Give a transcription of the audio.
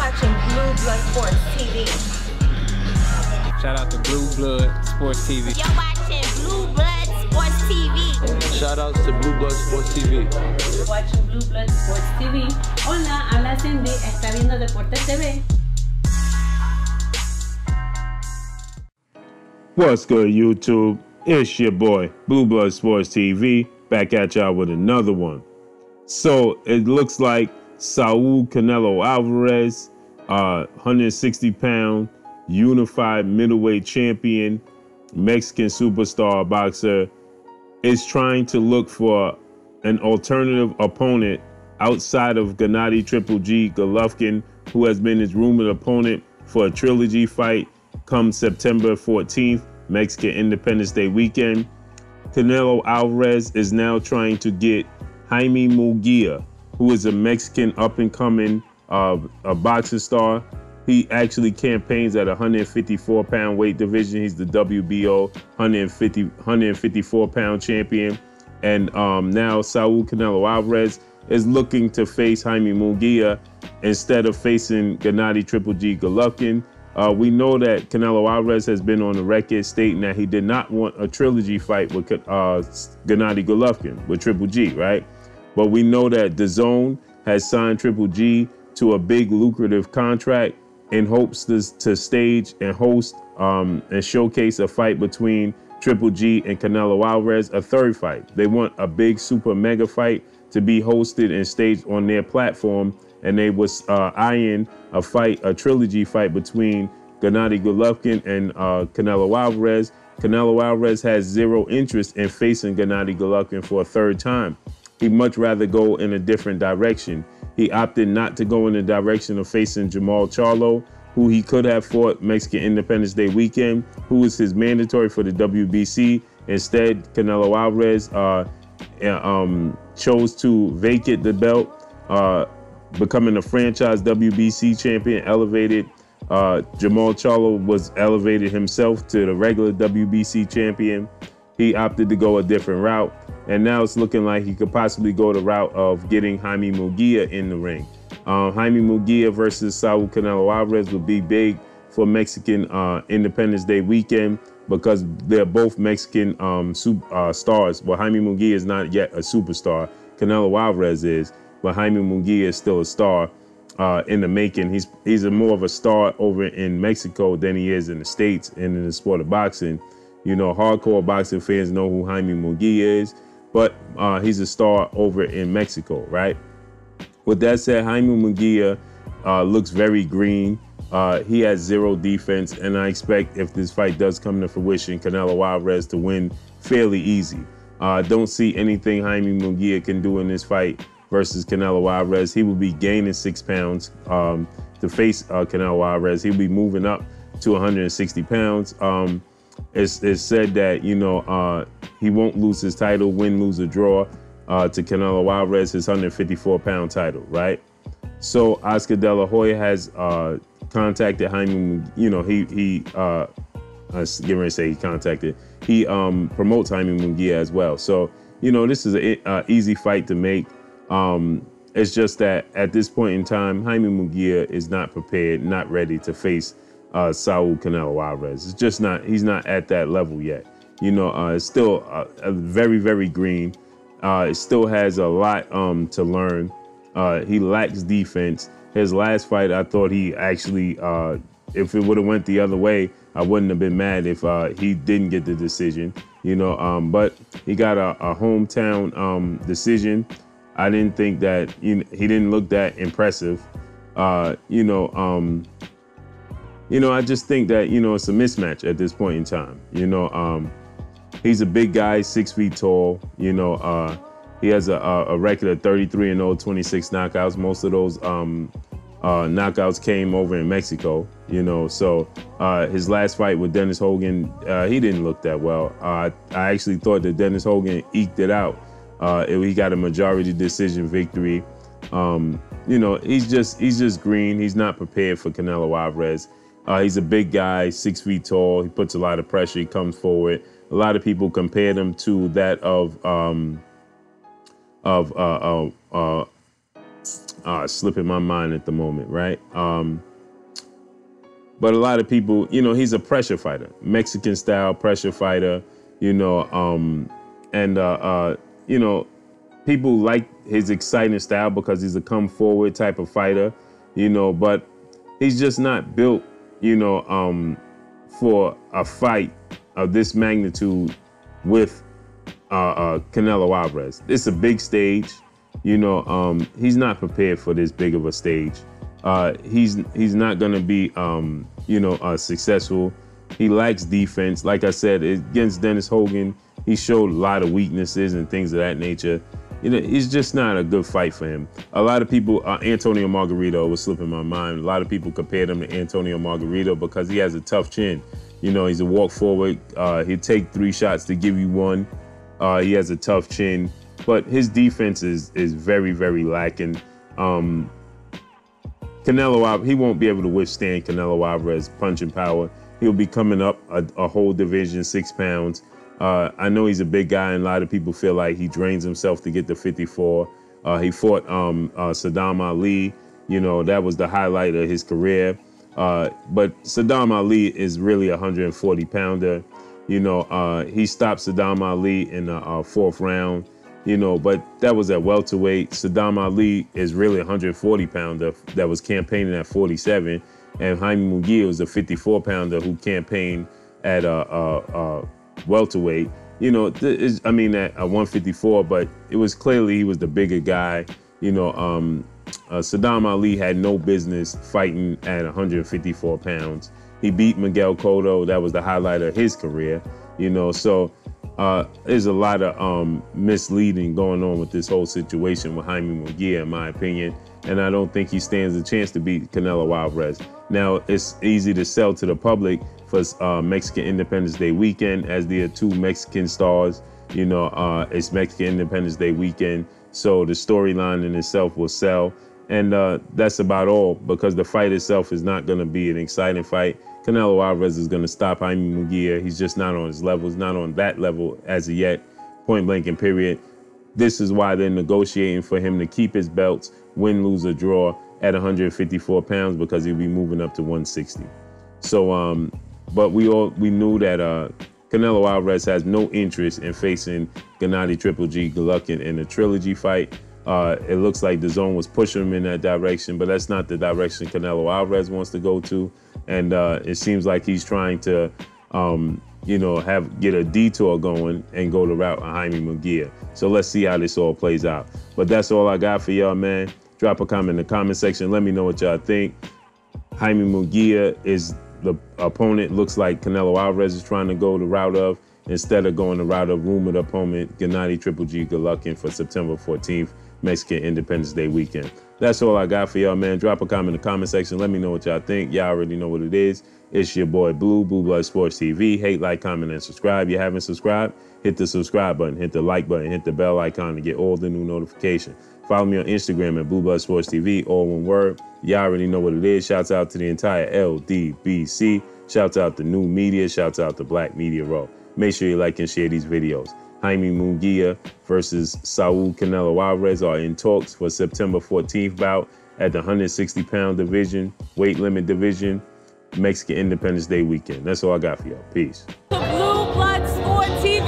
watching Blue Blood Sports TV. Shout out to Blue Blood Sports TV. You're watching Blue Blood Sports TV. Shout outs to Blue Blood Sports TV. You're watching Blue Blood Sports TV. Hola, habla Cindy, está viendo Deportes TV. What's good, YouTube? It's your boy, Blue Blood Sports TV, back at y'all with another one. So it looks like SAUL Canelo Alvarez, 160-pound unified middleweight champion, Mexican superstar boxer, is trying to look for an alternative opponent outside of Gennady Triple G Golovkin, who has been his rumored opponent for a trilogy fight come September 14th, Mexican Independence Day weekend. Canelo Alvarez is now trying to get Jaime Munguia, who is a Mexican up-and-coming a boxing star. He actually campaigns at a 154-pound weight division. He's the WBO 154-pound champion. And now Saul Canelo Alvarez is looking to face Jaime Munguia instead of facing Gennady Triple G Golovkin. We know that Canelo Alvarez has been on the record stating that he did not want a trilogy fight with Gennady Golovkin, with Triple G, right? But we know that DAZN has signed Triple G to a big lucrative contract in hopes to stage and host and showcase a fight between Triple G and Canelo Alvarez, a third fight. They want a big super mega fight to be hosted and staged on their platform, and they was eyeing a trilogy fight between Gennady Golovkin and Canelo Alvarez. Canelo Alvarez has zero interest in facing Gennady Golovkin for a third time. He'd much rather go in a different direction. He opted not to go in the direction of facing Jamal Charlo, who he could have fought Mexican Independence Day weekend, who was his mandatory for the WBC. Instead, Canelo Alvarez chose to vacate the belt, becoming a franchise WBC champion, elevated. Jamal Charlo was elevated himself to the regular WBC champion. He opted to go a different route, and now it's looking like he could possibly go the route of getting Jaime Munguia in the ring. Jaime Munguia versus Saul Canelo Alvarez would be big for Mexican Independence Day weekend because they're both Mexican stars. Well, Jaime Munguia is not yet a superstar. Canelo Alvarez is, but Jaime Munguia is still a star in the making. He's more of a star over in Mexico than he is in the States and in the sport of boxing. You know, hardcore boxing fans know who Jaime Munguia is, but he's a star over in Mexico, right? With that said, Jaime Munguia looks very green. He has zero defense, and I expect if this fight does come to fruition, Canelo Alvarez to win fairly easy. I don't see anything Jaime Munguia can do in this fight versus Canelo Alvarez. He will be gaining 6 pounds to face Canelo Alvarez. He'll be moving up to 160 pounds. It's said that, you know, he won't lose his title, win, lose, or draw to Canelo Alvarez, his 154-pound title, right? So Oscar De La Hoya has contacted Jaime. You know, I was getting ready to say he contacted. He promotes Jaime Munguia as well. So, you know, this is an easy fight to make. It's just that at this point in time, Jaime Munguia is not prepared, not ready to face Saul Canelo Alvarez. It's just not, he's not at that level yet. You know, it's still very, very green. It still has a lot to learn. He lacks defense. His last fight, I thought he actually, if it would have went the other way, I wouldn't have been mad if he didn't get the decision, you know, but he got a hometown decision. I didn't think that, he didn't look that impressive. I just think that, it's a mismatch at this point in time. He's a big guy, 6 feet tall. He has a record of 33-0, 26 knockouts. Most of those knockouts came over in Mexico. So his last fight with Dennis Hogan, he didn't look that well. I actually thought that Dennis Hogan eked it out. He got a majority decision victory. He's just green. He's not prepared for Canelo Alvarez. He's a big guy, 6 feet tall. He puts a lot of pressure. He comes forward. A lot of people compared him to that of slipping my mind at the moment, right? But a lot of people, you know, he's a pressure fighter, Mexican style pressure fighter, you know, you know, people like his exciting style because he's a come forward type of fighter, you know, but he's just not built, you know, for a fight of this magnitude with Canelo Alvarez. It's a big stage, you know, he's not prepared for this big of a stage. He's not going to be, you know, successful. He lacks defense. Like I said, against Dennis Hogan, he showed a lot of weaknesses and things of that nature. You know, it's just not a good fight for him. A lot of people, Antonio Margarito was slipping my mind. A lot of people compared him to Antonio Margarito because he has a tough chin. You know, he's a walk forward. He'd take 3 shots to give you 1. He has a tough chin, but his defense is very, very lacking. Canelo, he won't be able to withstand Canelo Alvarez's punching power. He'll be coming up a whole division, 6 pounds. I know he's a big guy, and a lot of people feel like he drains himself to get to 54. He fought Saddam Ali. You know, that was the highlight of his career. But Saddam Ali is really a 140-pounder. You know, he stopped Saddam Ali in the 4th round. You know, but that was at welterweight. Saddam Ali is really a 140-pounder that was campaigning at 47. And Jaime Munguia was a 54-pounder who campaigned at welterweight. You know, I mean, at 154, but it was clearly he was the bigger guy. You know, Saddam Ali had no business fighting at 154 pounds. He beat Miguel Cotto. That was the highlight of his career. You know, so there's a lot of misleading going on with this whole situation with Jaime Munguia, in my opinion. And I don't think he stands a chance to beat Canelo Alvarez. Now, it's easy to sell to the public for Mexican Independence Day weekend, as there are 2 Mexican stars. You know, it's Mexican Independence Day weekend, so the storyline in itself will sell. And that's about all, because the fight itself is not going to be an exciting fight. Canelo Alvarez is going to stop Jaime Munguia. He's just not on his level. He's not on that level as of yet, point blank and period. This is why they're negotiating for him to keep his belts, win, lose, or draw at 154 pounds, because he'll be moving up to 160. So, but we knew that Canelo Alvarez has no interest in facing Gennady Triple G Golovkin in a trilogy fight. It looks like the zone was pushing him in that direction, but that's not the direction Canelo Alvarez wants to go to. And it seems like he's trying to, you know, get a detour going and go the route of Jaime Munguia. So let's see how this all plays out. But that's all I got for y'all, man. Drop a comment in the comment section. Let me know what y'all think. Jaime Munguia is the opponent. Looks like Canelo Alvarez is trying to go the route of, instead of going the route of rumored opponent Gennady Triple G Golovkin for September 14th, Mexican Independence Day weekend. That's all I got for y'all, man. Drop a comment in the comment section. Let me know what y'all think. Y'all already know what it is. It's your boy Blue Blood Sports TV. Hate, like, comment, and subscribe. If you haven't subscribed, hit the subscribe button, hit the like button, hit the bell icon to get all the new notifications. Follow me on Instagram at Blue Blood Sports TV, all one word. Y'all already know what it is. Shouts out to the entire LDBC. Shouts out to New Media. Shouts out to Black Media Row. Make sure you like and share these videos. Jaime Munguia versus SAUL Canelo Alvarez are in talks for September 14th bout at the 160-pound division, weight limit division, Mexican Independence Day weekend. That's all I got for y'all. Peace. Blue Blood Sport TV.